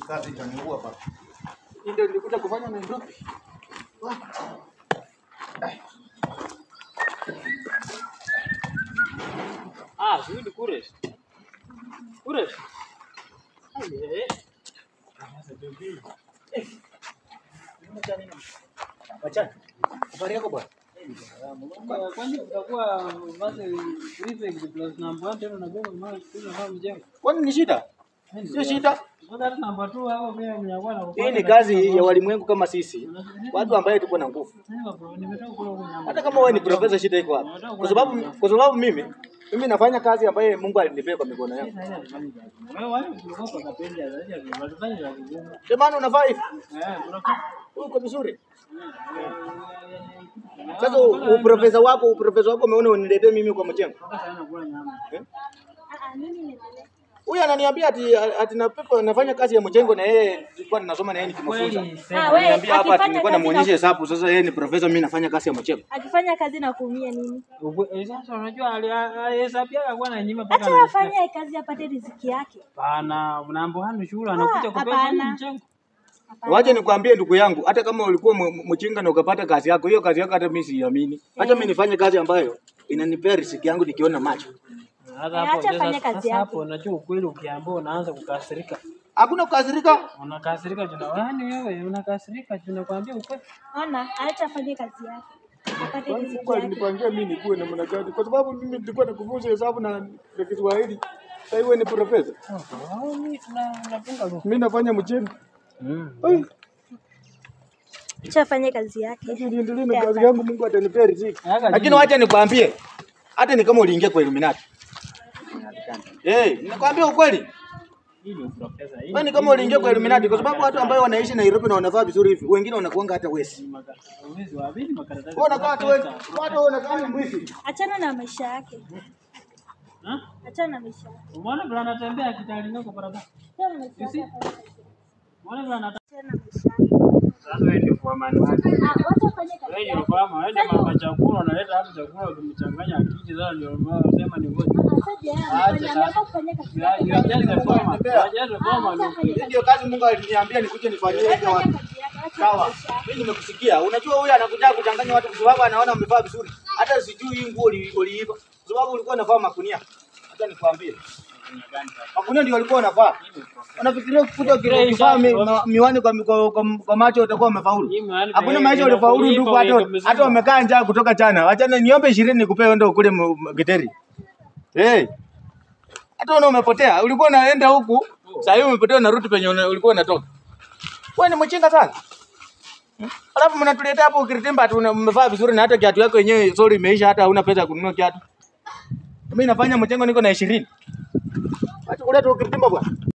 kazi itaniua baba. Ndio nilikuja kufanya Nairobi. Sudi Kures. Kures. Aye. Sasa bibi. Wacha. Habari yako bwana? Kwani utakuwa basi prefect plus number 1 tena na boma mama kama mjengo. Kwani ni shida? Sio shida. Ndio namba 2 hapo pia mnyakuwa na Hii ni kazi ya walimwengu kama sisi. Watu ambao tuko na nguvu. Nimetoka kula kunyama. Hata kama wewe ni profesa, shida iko wapi? Kwa sababu mimi nafanya kazi ambayo Mungu alinipea kwa mikono yangu. Wewe wale ulikopa kapenda zaidi ya watafanya la kizungu. Jamani unafaa hivi? Unafaa. Uko vizuri? Sasa uprofesa wako umeona uniletee mimi kwa mchengo. Sasa sana kula nyama. Mimi nimeleta. Huyu ananiambia ati na pepo nafanya kazi ya mchengo na yeye nilikuwa ninasoma na yeye nikimfunza. Ananiambia hapa ati nilikuwa namuonyesha hesabu, sasa yeye ni profesa, mimi nafanya kazi ya mchengo. Akifanya kazi na kuumia nini? Sasa unajua alihesabia kwa na nyima paka. Acha afanye kazi apate riziki yake. Bana, unaambo hanu shule anakuja kupenda mchengo. Wacha nikwambie ndugu yangu, hata kama ulikuwa mchinga na ukapata kazi yako, hiyo kazi yako hata mimi siamini. Acha mimi nifanye kazi ambayo inanipea riziki yangu nikiona macho. Acha afanye kazi yake. Hapo unajua ukweli ukiambiwa unaanza kukasirika. Hakuna kukasirika. Unakasirika tunawani wewe unakasirika tunakwambia ukweli. Ona, acha afanye kazi yake. Apate riziki Mungu yake. alinipangia mimi nikuwe namna gani? Kwa sababu mimi nilikuwa nakufunza hesabu na Kiswahili. Sasa wewe ni profesa. Mimi tunapunga. Mimi nafanya mchengo. Acha afanye kazi yake. Sasa niendelee na kazi yangu, Mungu atanipea riziki. Lakini wacha nikwambie, hata ni kama uliingia kwa Illuminati. Nikwambia ukweli. Wewe ni kama uliingia kwa Illuminati kwa sababu watu ambao wanaishi Nairobi na wanavaa vizuri hivi, wengine wanakuanga hata wezi. Wewe unakaa hata wezi. Watu wanakaa mwizi. Achana na maisha yake. Achana na maisha yake. Umeona vile anatembea kitalinga kwa barabara. Umeona vile anatembea. Achana na maisha yake. Sasa wewe ndio kwa maana wake. Wacha afanye kazi Wewe yake. ndio kwa maana wewe mama chakula unaleta hapo chakula ukimchanganya akili sasa ndio unasema ni ngoja. Acha kufanya kazi yake. Ndio kazi Mungu aliniambia nikuje nifanyie hiyo watu. Sawa. Mimi nimekusikia. Unajua huyu anakuja kuchanganya watu kwa sababu anaona umevaa vizuri. Hata sijui hii nguo uliiba. Kwa sababu ulikuwa unavaa makunia. Hata nikwambie. Makunia ndio walikuwa wanavaa. Unafikiria kukuta ukivaa miwani kwa macho utakuwa umefaulu. Hakuna maisha ulifaulu ndugu, hata umekaa njaa kutoka jana. Wachana niombe 20 nikupe uende ukule Githeri. Hata una umepotea. Ulikuwa unaenda huku, sasa hivi umepotea unarudi penye ulikuwa unatoka. Wewe ni mchinga sana. Alafu mnatuletea hapo ukiritimba tu umevaa vizuri na hata kiatu yako yenyewe sorry imeisha, hata huna pesa kununua kiatu. Mimi nafanya mchengo niko na 20. Acha kuleta ukiritimba bwana.